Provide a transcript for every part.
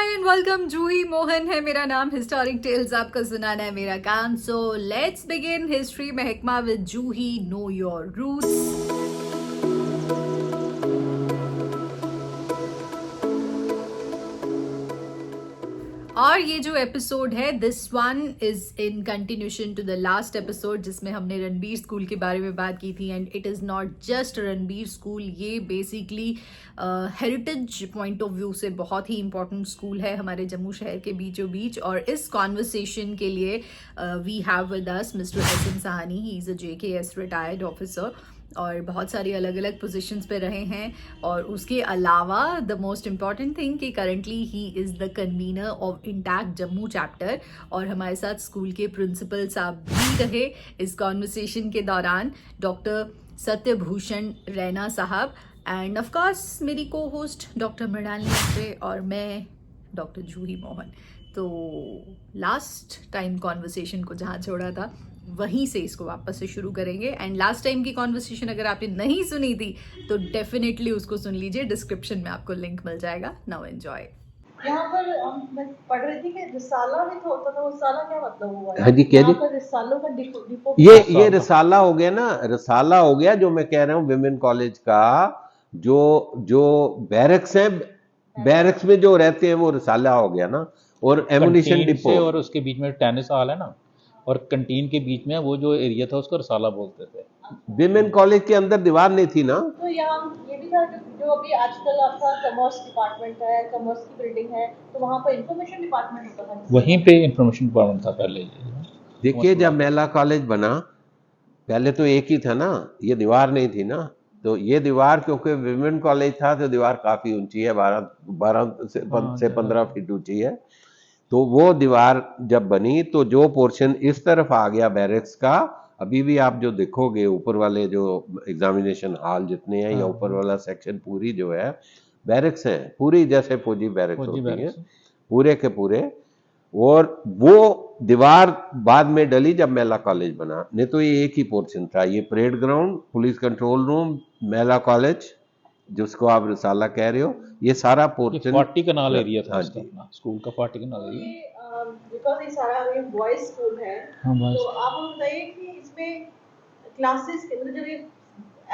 Hi and welcome. Juhi Mohan है मेरा नाम। हिस्टोरिक टेल्स आपको सुनाना है मेरा काम। सो लेट्स बिगिन हिस्ट्री महकमा with Juhi. Know your roots. और ये जो एपिसोड है this one is in continuation to the last episode जिसमें हमने रणबीर स्कूल के बारे में बात की थी। And it is not just Ranbir school, ये basically heritage point of view से बहुत ही इंपॉर्टेंट स्कूल है हमारे जम्मू शहर के बीचों बीच। और इस कॉन्वर्सेशन के लिए we have with us mister S M Sahni. He is a JKS retired officer और बहुत सारी अलग अलग पोजीशंस पे रहे हैं। और उसके अलावा द मोस्ट इम्पॉर्टेंट थिंग कि currently he is the convener of intact Jammu chapter. और हमारे साथ स्कूल के प्रिंसिपल साहब भी रहे इस कॉन्वर्सेशन के दौरान, डॉक्टर सत्यभूषण रैना साहब। एंड ऑफ कोर्स मेरी को होस्ट डॉक्टर मृणालिनी अत्रे और मैं डॉक्टर जूही मोहन। तो लास्ट टाइम कॉन्वर्सेशन को जहाँ छोड़ा था वहीं से इसको वापस से शुरू करेंगे। एंड लास्ट टाइम की कॉन्वर्सेशन अगर आपने नहीं सुनी थी तो डेफिनेटली उसको सुन लीजिए, डिस्क्रिप्शन में आपको लिंक मिल जाएगा। Now enjoy. यहाँ पर मैं पढ़ रही थी कि रिसाला भी तो होता था। रिसाला क्या मतलब हुआ? हाँ जी, क्या जी? यहाँ पर रिसालों का डिपो ये रिसाला हो गया ना, रिसाला हो गया जो मैं कह रहा हूँ विमेन कॉलेज का। जो जो बैरक्स है, बैरक्स में जो रहते हैं वो रिसाला हो गया ना। और एमुनिशन कैंटीन डिपो से और उसके बीच में टेनिस हॉल है ना, और कैंटीन के बीच में वो जो एरिया था उसको रसाला बोलते थे। विमेन कॉलेज के अंदर दीवार नहीं थी ना। तो यहाँ ये भी था जो अभी आजकल आपका कॉमर्स डिपार्टमेंट है, कॉमर्स की बिल्डिंग है, तो वहाँ पर इंफॉर्मेशन डिपार्टमेंट होता था। वहीं पे इंफॉर्मेशन डिपार्टमेंट था पहले। देखिए जब मेला कॉलेज बना पहले तो एक ही था ना, ये दीवार नहीं थी ना। तो ये दीवार क्योंकि विमेन कॉलेज था तो दीवार काफी ऊंची है, 12 से 15 फीट ऊंची है। तो वो दीवार जब बनी तो जो पोर्शन इस तरफ आ गया बैरक्स का, अभी भी आप जो देखोगे ऊपर वाले जो एग्जामिनेशन हॉल जितने हैं या ऊपर वाला सेक्शन पूरी जो है बैरक्स है, पूरी जैसे फौजी बैरक्स होती है पूरे के पूरे। और वो दीवार बाद में डली जब मेला कॉलेज बना, नहीं तो ये एक ही पोर्शन था। ये parade ground, police control room, Mela college जिसको आप रिसाला कह रहे हो, ये सारा पोर्शन फाटी कनाल एरिया था इसका, अपना स्कूल का फाटी कनाल एरिया। बिकॉज ये सारा बॉयज स्कूल है, तो आप बताइए कि इसमें क्लासेस मतलब जब ये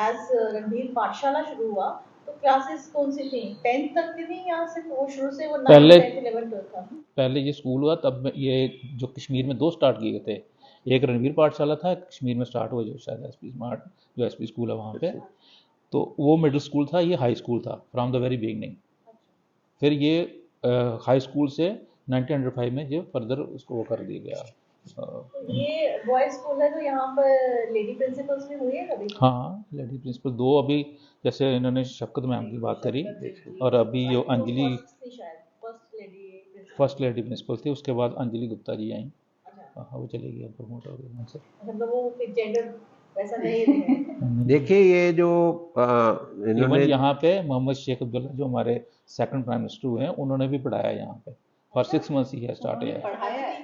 एज रणबीर पाठशाला शुरू हुआ तो क्लासेस कौन सी थी? 10th तक की थी या सिर्फ वो शुरू से वो 9th, 10th, 11th, 12th था? पहले ये स्कूल हुआ तब ये जो कश्मीर में 2 स्टार्ट किए गए थे। एक रणबीर पाठशाला था, कश्मीर में स्टार्ट हुआ जो शायद SP स्मार्ट जो SP स्कूल है वहाँ पे। तो वो मिडिल स्कूल था, ये हाई स्कूल था फ्रॉम द वेरी बिगनिंग। फिर ये हाई स्कूल से 1905 में ये फर्दर उसको वो कर दिया गया। तो ये बॉयज स्कूल है, तो यहाँ पर लेडी प्रिंसिपल्स भी हुई है कभी? हाँ, लेडी प्रिंसिपल 2 अभी, जैसे इन्होंने शफकत मैम की बात करी, और अभी जो अंजलि फर्स्ट लेडी प्रिंसिपल थी, उसके बाद अंजलि गुप्ता जी आई। हाँ, वो चली गई, प्रमोट हो गई वहाँ से। मतलब वो जेंडर वैसा नहीं है। देखिए ये जो इन्होंने यहाँ पे मोहम्मद शेख अब्दुल्ला जो हमारे सेकंड प्राइम मिनिस्टर हुए हैं, उन्होंने भी पढ़ाया यहाँ पे फॉर 6 months ही है स्टार्ट है।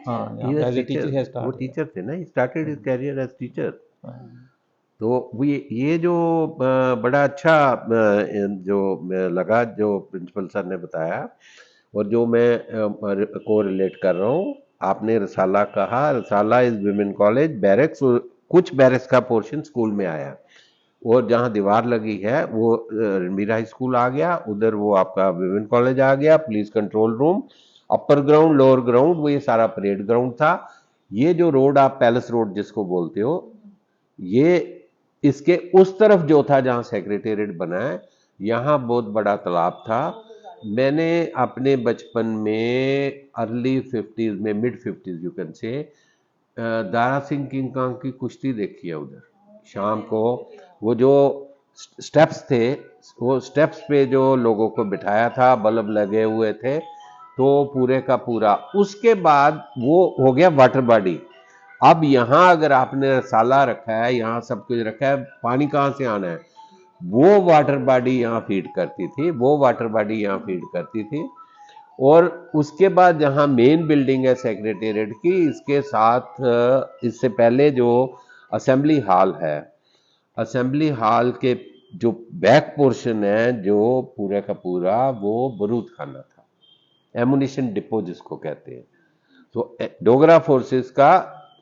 हाँ, एज ए टीचर है स्टार्ट। वो टीचर थे ना, he started his career as teacher. तो वो ये जो बड़ा अच्छा जो लगा जो प्रिंसिपल सर ने बताया, और जो मैं को रिलेट कर रहा हूँ। आपने रिसाला कहा, रिसाला इज विमेन कॉलेज, बैरक्स, कुछ बैरक्स का पोर्शन स्कूल में आया। और जहाँ दीवार लगी है वो रणबीर हाई स्कूल आ गया, उधर वो आपका विमेन कॉलेज आ गया, police control room, upper ground, lower ground, वो ये सारा परेड ग्राउंड था। ये जो रोड आप पैलेस रोड जिसको बोलते हो, ये इसके उस तरफ जो था जहाँ सेक्रेटेरिएट बना है, यहाँ बहुत बड़ा तालाब था। मैंने अपने बचपन में अर्ली 50s में, mid 50s you can say, Dara Singh king Kong की कुश्ती देखी है उधर शाम को। वो जो स्टेप्स थे, वो स्टेप्स पे जो लोगों को बिठाया था, बल्ब लगे हुए थे, तो पूरे का पूरा। उसके बाद वो हो गया वाटर बॉडी। अब यहाँ अगर आपने रसाला रखा है, यहाँ सब कुछ रखा है, पानी कहाँ से आना है? वो वाटर बॉडी यहाँ फीड करती थी, वो वाटर बॉडी यहाँ फीड करती थी। और उसके बाद जहाँ मेन बिल्डिंग है सेक्रेटेरिएट की, इसके साथ इससे पहले जो असेंबली हॉल है, असेंबली हॉल के जो बैक पोर्शन है, जो पूरा का पूरा वो बारूद खाना था। एमुनिशन डिपो जिसको कहते हैं। तो डोगरा फोर्सेस का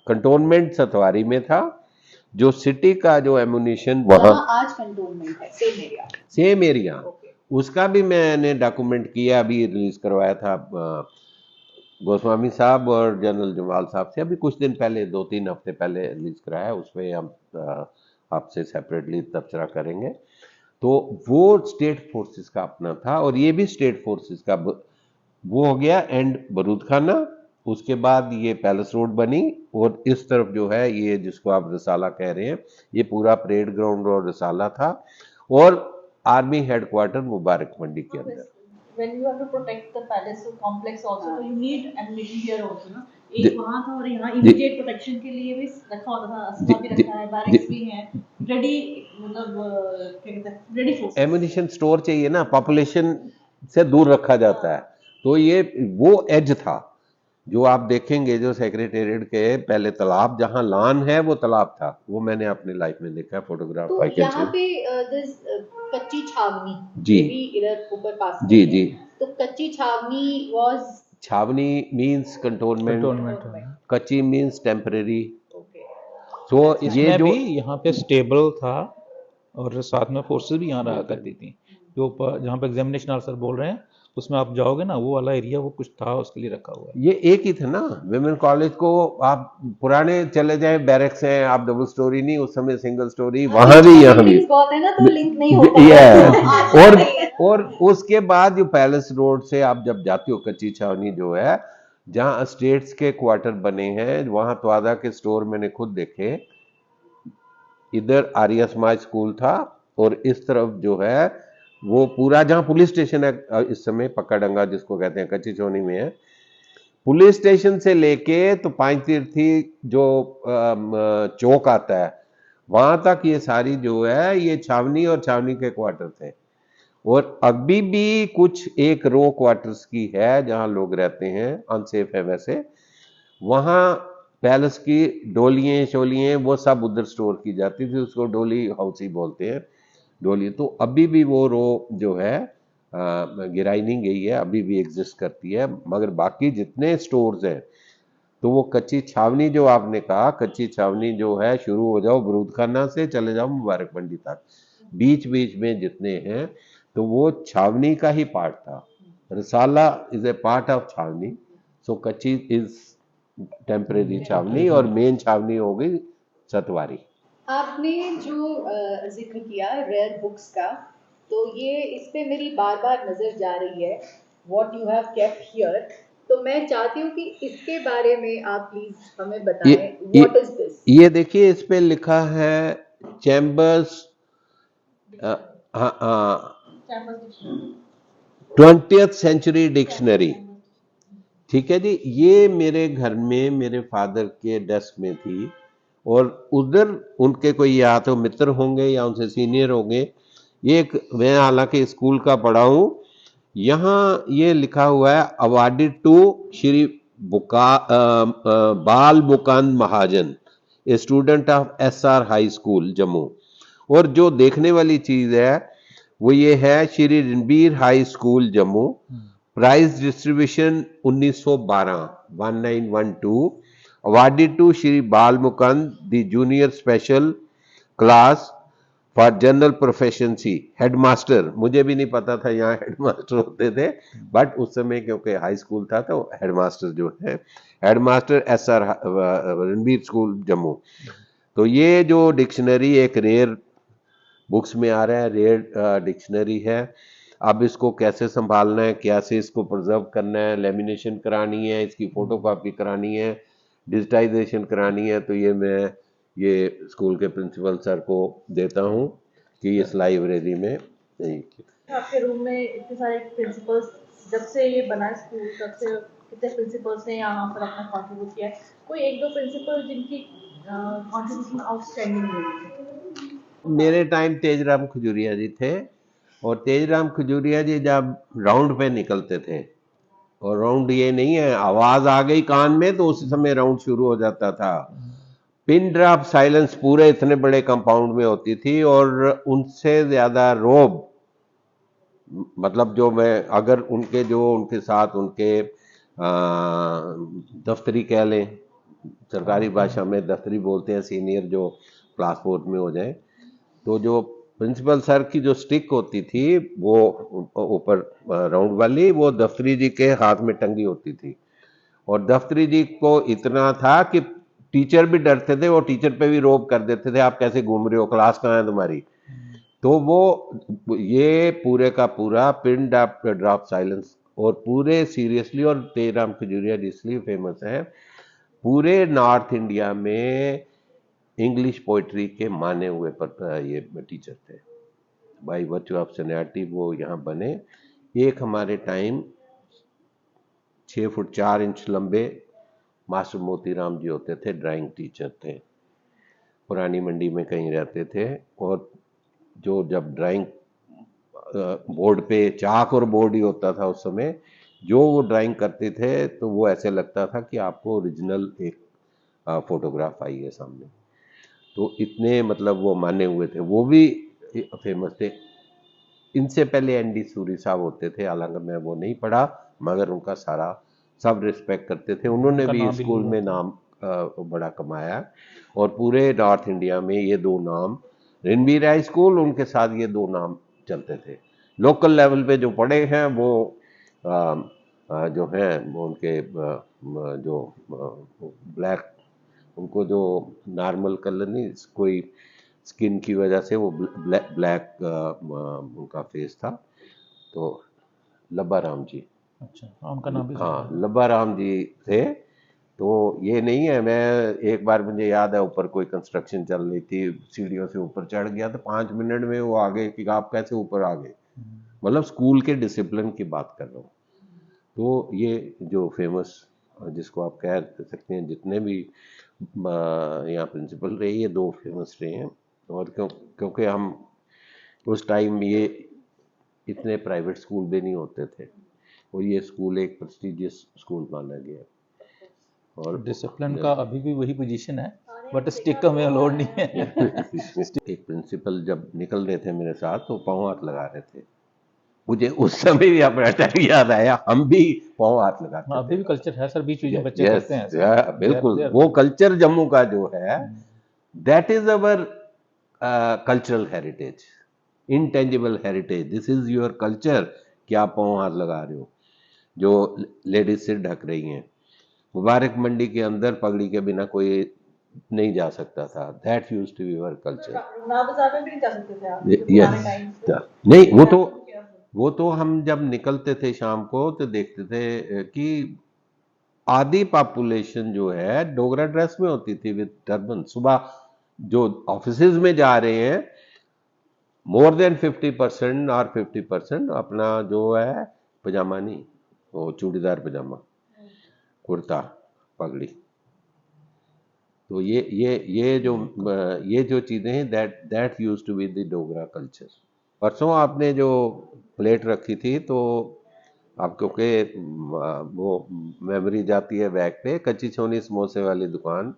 कंटोनमेंट सतवारी में था, जो सिटी का जो एमुनिशन वहां आज कंटोनमेंट है, सेम एरिया, उसका भी मैंने डॉक्यूमेंट किया, अभी रिलीज करवाया था गोस्वामी साहब और जनरल जमाल साहब से, अभी कुछ दिन पहले, 2-3 हफ्ते पहले रिलीज कराया। उसमें हम आपसे सेपरेटली तबसरा करेंगे। तो वो स्टेट फोर्सेस का अपना था, और ये भी स्टेट फोर्सेस का वो हो गया एंड बरूद खाना। उसके बाद ये पैलेस रोड बनी, और इस तरफ जो है ये जिसको आप रिसाला कह रहे हैं, ये पूरा परेड ग्राउंड और रिसाला था, और आर्मी हेडक्वार्टर मुबारक मंडी के अंदर। When you have to protect the palace complex also, so you need ammunition here also, ना? एक वहाँ था और यहाँ immediate protection के लिए भी रखा होता था, अस्मा भी रखा है, बैरक्स भी हैं, ready, मतलब क्या कहते हैं, ready forces। एम्यूनिशन स्टोर चाहिए ना, पॉपुलेशन से दूर रखा जाता है, तो ये वो एज था जो आप देखेंगे, जो सेक्रेटेरिएट के पहले तालाब, जहां लान है वो तालाब था, वो मैंने अपनी लाइफ में देखा है, फोटोग्राफ। तो यहाँ पे कच्ची छावनी जी भी इधर ऊपर पास में जी है। जी, तो कच्ची छावनी वाज, छावनी मींस कंटोनमेंट, कच्ची मींस टेम्परेरी। तो ये इसमें जो भी यहाँ पे स्टेबल था, और साथ में फोर्सेस भी यहाँ रहा करती थी। जो जहाँ पे एग्जामिनेशन ऑफिसर बोल रहे हैं, उसमें आप जाओगे ना, वो वाला एरिया वो कुछ था, उसके लिए रखा हुआ है। ये एक ही था ना, विमेन कॉलेज को आप पुराने चले जाए, बैरक्स हैं, आप डबल स्टोरी नहीं, उस समय सिंगल स्टोरी, वहां भी यहाँ भी बहुत है ना, तो लिंक नहीं हो पाता। और उसके बाद जो पैलेस रोड से आप जब जाते हो, कच्ची छावनी जो है, जहां स्टेट्स के क्वार्टर बने हैं, वहां तवादा के स्टोर मैंने खुद देखे। इधर आर्य समाज स्कूल था, और इस तरफ जो है वो पूरा जहां पुलिस स्टेशन है इस समय, पक्का डंगा जिसको कहते हैं, कच्ची छावनी में है। पुलिस स्टेशन से लेके तो 5 तीर्थी जो चौक आता है, वहां तक ये सारी जो है, ये छावनी और छावनी के क्वार्टर थे। और अभी भी कुछ एक रो क्वार्टर्स की है जहां लोग रहते हैं, अनसेफ है वैसे, वहां पैलेस की डोलियां शोलियां वो सब उधर स्टोर की जाती थी, उसको डोली हाउस ही बोलते हैं, डोली। तो अभी भी वो रो जो है गिराई नहीं गई है, अभी भी एग्जिस्ट करती है। मगर बाकी जितने स्टोर्स हैं, तो वो कच्ची छावनी जो आपने कहा, कच्ची छावनी जो है, शुरू हो जाओ बरूद खाना से, चले जाओ मुबारक मंडी तक, बीच बीच में जितने हैं, तो वो छावनी का ही पार्ट था। रिसाला इज ए पार्ट ऑफ छावनी, सो कच्ची इज टेम्परेरी छावनी, और मेन छावनी हो गई सतवारी। आपने जो जिक्र किया रेयर बुक्स का, तो ये इस पे मेरी बार बार नजर जा रही है, what you have kept here. तो मैं चाहती हूँ कि इसके बारे में आप प्लीज हमें बताएं, व्हाट इज दिस। ये देखिए, इस पे लिखा है चैम्बर्स 20th सेंचुरी डिक्शनरी। ठीक है जी, ये मेरे घर में मेरे फादर के डेस्क में थी, और उधर उनके कोई या तो मित्र होंगे या उनसे सीनियर होंगे। ये एक, मैं हालांकि स्कूल का पढ़ा हूं, यहाँ ये लिखा हुआ है awarded to Shri Bal Mukund Mahajan, a student of SR high school Jammu. और जो देखने वाली चीज है वो ये है, Shri Ranbir high school Jammu, prize distribution 1912 awarded to Shri Bal Mukund the junior special class for general proficiency headmaster. मुझे भी नहीं पता था यहाँ हेडमास्टर होते थे, बट उस समय क्योंकि हाई स्कूल था तो हेडमास्टर जो है, headmaster SR Ranbir school Jammu. तो ये जो डिक्शनरी एक रेयर बुक्स में आ रहा है, रेयर डिक्शनरी है। अब इसको कैसे संभालना है, कैसे इसको प्रिजर्व करना है, लेमिनेशन करानी है, इसकी फोटोकॉपी करानी है, डिजिटाइजेशन करानी है, तो ये मैं ये स्कूल के प्रिंसिपल सर को देता हूँ कि इस लाइब्रेरी में आपके रूम में इतने सारे प्रिंसिपल्स, जब से ये बना स्कूल तब से कितने प्रिंसिपल्स ने यहाँ पर अपना कंट्रीब्यूट किया है? कोई एक दो प्रिंसिपल जिनकी कंट्रीब्यूशन आउटस्टैंडिंग है? मेरे टाइम तेजराम खजूरिया जी थे, और तेजराम खजूरिया जी जब राउंड पे निकलते थे, और राउंड ये नहीं है आवाज आ गई कान में तो उसी समय राउंड शुरू हो जाता था, पिन ड्रॉप साइलेंस पूरे इतने बड़े कंपाउंड में होती थी, और उनसे ज्यादा रोब मतलब जो मैं अगर उनके साथ उनके दफ्तरी कह लें, सरकारी भाषा में दफ्तरी बोलते हैं, सीनियर जो क्लास 4 में हो जाए, तो जो प्रिंसिपल सर की जो स्टिक होती थी वो ऊपर राउंड वाली, वो दफ्तरी जी के हाथ में टंगी होती थी। और दफ्तरी जी को इतना था कि टीचर भी डरते थे, वो टीचर पे भी रोब कर देते थे, आप कैसे घूम रहे हो, क्लास कहाँ है तुम्हारी। तो वो ये पूरे का पूरा पिन ड्रॉप साइलेंस, और पूरे सीरियसली, और तेजराम खजूरिया इसलिए फेमस है, पूरे नॉर्थ इंडिया में इंग्लिश पोइट्री के माने हुए पर ये टीचर थे। बाई वर्च्यू ऑफ सीनियरिटी वो यहाँ बने। एक हमारे टाइम 6 फुट 4 इंच लंबे मास्टर मोतीराम जी होते थे, ड्राइंग टीचर थे, पुरानी मंडी में कहीं रहते थे। और जो जब ड्राइंग बोर्ड पे चाक और बोर्ड ही होता था उस समय, जो वो ड्राइंग करते थे तो वो ऐसे लगता था कि आपको ओरिजिनल एक फोटोग्राफ आई है सामने। तो इतने मतलब वो माने हुए थे, वो भी फेमस थे। इनसे पहले एनडी सूरी साहब होते थे, हालांकि मैं वो नहीं पढ़ा, मगर उनका सारा सब रिस्पेक्ट करते थे, उन्होंने भी स्कूल में नाम बड़ा कमाया। और पूरे नॉर्थ इंडिया में ये दो नाम, रणबीर हाई स्कूल, उनके साथ ये दो नाम चलते थे। लोकल लेवल पे जो पढ़े हैं वो जो हैं वो उनके जो ब्लैक, उनको जो नॉर्मल कलर नहीं, कोई स्किन की वजह से वो ब्लैक उनका फेस था, तो लब्बा राम जी, अच्छा उनका नाम भी हाँ लब्बा राम जी थे। तो ये नहीं है, मैं एक बार मुझे याद है ऊपर कोई कंस्ट्रक्शन चल रही थी, सीढ़ियों से ऊपर चढ़ गया तो 5 मिनट में वो आ गए कि आप कैसे ऊपर आ गए। मतलब स्कूल के डिसिप्लिन की बात कर रहा हूँ। तो ये जो फेमस, जिसको आप कह सकते हैं, जितने भी यहाँ प्रिंसिपल रहे, ये दो फेमस रहे हैं। और क्योंकि हम उस टाइम ये इतने प्राइवेट स्कूल भी नहीं होते थे, और ये स्कूल एक प्रेस्टिजियस स्कूल माना गया। और डिसिप्लिन का अभी भी वही पोजीशन है, बट स्टिक का मेरा लोड नहीं है। एक प्रिंसिपल जब निकल रहे थे मेरे साथ तो पाँव हाथ लगा रहे थे, मुझे उस समय भी अपना टाइम याद आया, हम भी पाँव हाथ लगाते थे। अभी भी कल्चर है सर, बीच बीच में बच्चे करते हैं ऐसा। बिल्कुल, वो कल्चर जम्मू का जो है, that is our cultural heritage, intangible heritage. This is your culture कि आप पाँव हाथ लगा रहे हो, जो लेडीज सिर ढक रही हैं। मुबारक मंडी के अंदर पगड़ी के बिना कोई नहीं जा सकता था। That used to be our culture. ना बाजार में भी नहीं जा सकते थे आप यस, नहीं वो तो हम जब निकलते थे शाम को तो देखते थे कि आधी पॉपुलेशन जो है डोगरा ड्रेस में होती थी विद टर्बन। सुबह जो ऑफिसेज में जा रहे हैं, मोर देन 50% और 50% अपना जो है पजामा नहीं, वो चूड़ीदार पजामा, कुर्ता, पगड़ी। तो ये जो चीजें हैं, that used to be the Dogra culture. परसों आपने जो प्लेट रखी थी, तो आप क्योंकि वो मेमोरी जाती है बैक पे, कच्ची छोनी समोसे वाली दुकान,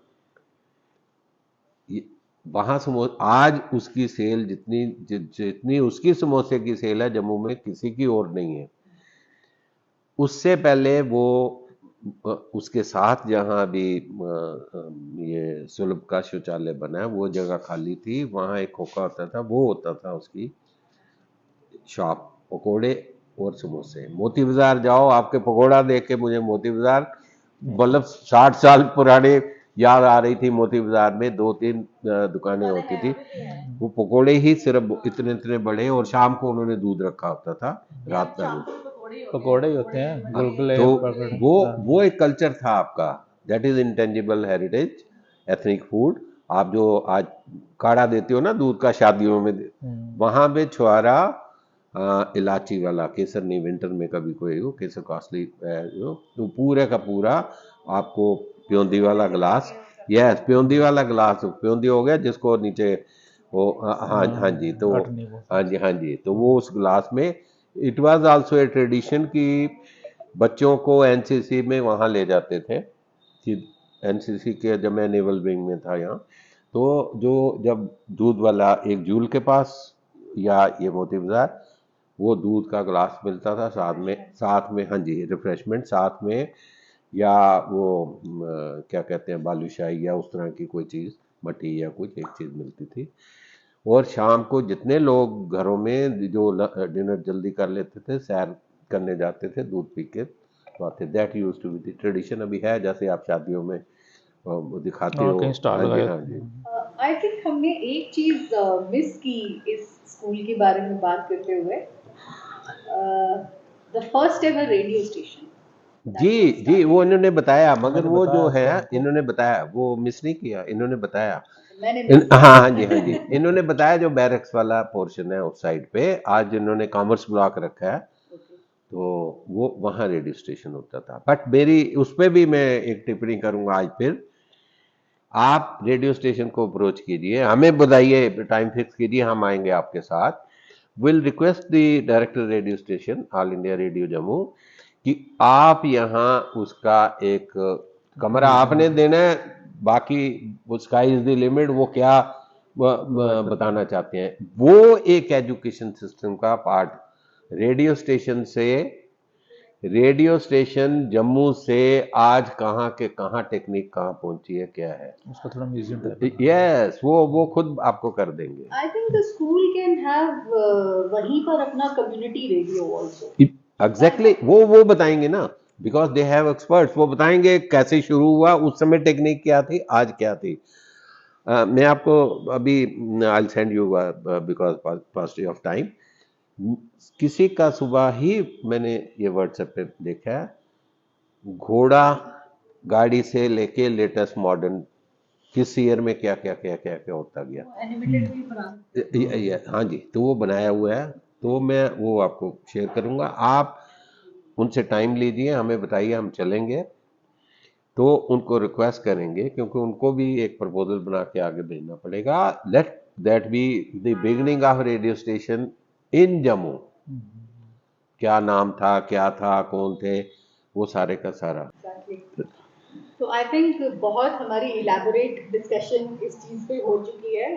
वहां आज उसकी सेल जितनी उसकी समोसे की सेल है जम्मू में किसी की और नहीं है। उससे पहले वो उसके साथ जहाँ अभी ये सुलभ का शौचालय बना है, वो जगह खाली थी, वहाँ एक खोखा होता था, वो होता था उसकी शॉप, पकोड़े और समोसे। मोती बाजार जाओ, आपके पकोड़ा देख के मुझे मोती बाजार, मतलब 60 साल पुराने याद आ रही थी। मोती बाजार में 2-3 दुकानें होती थी, वो पकोड़े ही सिर्फ इतने इतने बड़े, और शाम को उन्होंने दूध रखा होता था, रात का दूध। पकोड़े ही होते हैं, गुलगुले। तो वो एक कल्चर था आपका, that is intangible heritage, ethnic food. आप जो आज काढ़ा देते हो ना दूध का शादियों में, वहां पे छुआरा, इलायची वाला, केसर नहीं, विंटर में कभी कोई हो, केसर कॉस्टली तो पूरे का पूरा आपको प्योंदी वाला गिलास, यस प्योंदी वाला गिलास, प्योंदी हो गया जिसको नीचे वो, हाँ जी, तो हाँ जी, तो वो उस गिलास में। It was also a tradition कि बच्चों को एनसीसी में वहाँ ले जाते थे, कि एनसीसी के, जब मैं नेवल विंग में था यहाँ, तो जो जब दूध वाला एक जूल के पास या ये मोती बाजार, वो दूध का ग्लास मिलता था साथ में हाँ जी रिफ्रेशमेंट साथ में, या वो क्या कहते हैं बालूशाही या उस तरह की कोई चीज़, मठी या कुछ एक चीज़ मिलती थी। और शाम को जितने लोग घरों में जो डिनर जल्दी कर लेते थे, सैर करने जाते थे, दूध पी के तो आते। That use to be the tradition. अभी है जैसे आप शादियों में वो दिखाते और हो। कहीं स्टाल हाँ जी लगाए। हाँ जी। आई थिंक हमने एक चीज मिस की इस स्कूल के बारे में बात करते हुए, the first ever radio station. जी वो इन्होंने बताया, मगर मैंने वो जो बताया है आपको। इन्होंने बताया, वो मिस नहीं किया, इन्होंने बताया। मैंने miss हाँ हाँ जी इन्होंने बताया जो बैरक्स वाला पोर्शन है उस साइड पे, आज इन्होंने कॉमर्स ब्लॉक रखा है, किया। तो वो वहाँ रेडियो स्टेशन होता था। बट मेरी उस पर भी मैं एक टिप्पणी करूंगा आज फिर। आप रेडियो स्टेशन को अप्रोच कीजिए, हमें बताइए, टाइम फिक्स कीजिए, हम आएंगे आपके साथ। Will request the director radio station all India radio Jammu कि आप यहाँ उसका एक कमरा आपने देना है, बाकी स्काई इज द लिमिट, वो क्या बताना चाहते हैं। वो एक एजुकेशन सिस्टम का पार्ट, रेडियो स्टेशन से, रेडियो स्टेशन जम्मू से आज कहाँ के कहाँ टेक्निक कहाँ पहुंची है, क्या है उसका थोड़ा म्यूजियम टाइप। यस, वो खुद आपको कर देंगे। I think the school can have वहीं पर अपना कम्युनिटी रेडियो आल्सो। एग्जैक्टली वो बताएंगे ना, बिकॉज दे हैव एक्सपर्ट्स, वो बताएंगे कैसे शुरू हुआ, उस समय टेक्निक क्या थी, आज क्या थी। मैं आपको अभी I send you because paucity of time, किसी का सुबह ही मैंने ये व्हाट्सएप पे देखा है, घोड़ा गाड़ी से लेके लेटेस्ट मॉडर्न किस ईयर में क्या क्या क्या क्या क्या होता गया। एनिमेटेड भी बना। हाँ जी, तो वो बनाया हुआ है, तो मैं वो आपको शेयर करूंगा। आप उनसे टाइम लीजिए, हमें बताइए, हम चलेंगे, तो उनको रिक्वेस्ट करेंगे, क्योंकि उनको भी एक प्रपोजल बना के आगे भेजना पड़ेगा। Let that be the beginning of radio station इन जम्मू। क्या नाम था, क्या था, कौन थे, वो सारे का सारा। तो आई थिंक बहुत हमारी इलैबोरेट डिस्कशन इस चीज़ पे हो चुकी है,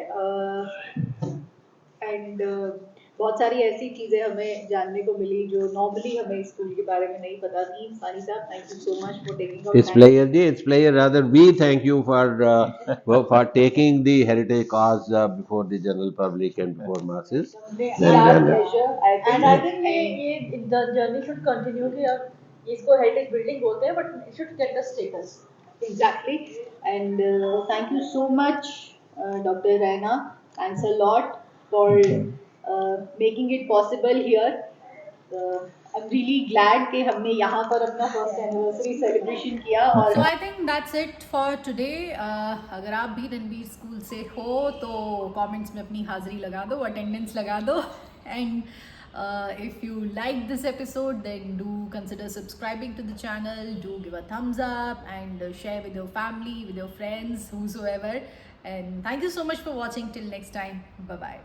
एंड बहुत सारी ऐसी चीज़ें हमें जानने को मिली जो नॉर्मली हमें स्कूल के बारे में नहीं पता थी। सानी साहब, thank you so much for taking out It's player ji, it's player rather, we thank you for taking the heritage cause before the general public and before masses. And I think ये journey should continue कि अब इसको heritage building बोलते हैं, but it should get the status. Exactly. And thank you so much doctor Raina, thanks a lot for making it possible here. I am really glad कि हमने यहाँ पर अपना फर्स्ट एनिवर्सरी सेलिब्रेशन किया। और so I think that's it for today. अगर आप भी रणबीर स्कूल से हो तो कमेंट्स में अपनी हाजिरी लगा दो, अटेंडेंस लगा दो, and if you like this episode then do consider subscribing to the channel, do give a thumbs up and share with your family, with your friends, whosoever, and thank you so much for watching. Till next time, bye bye.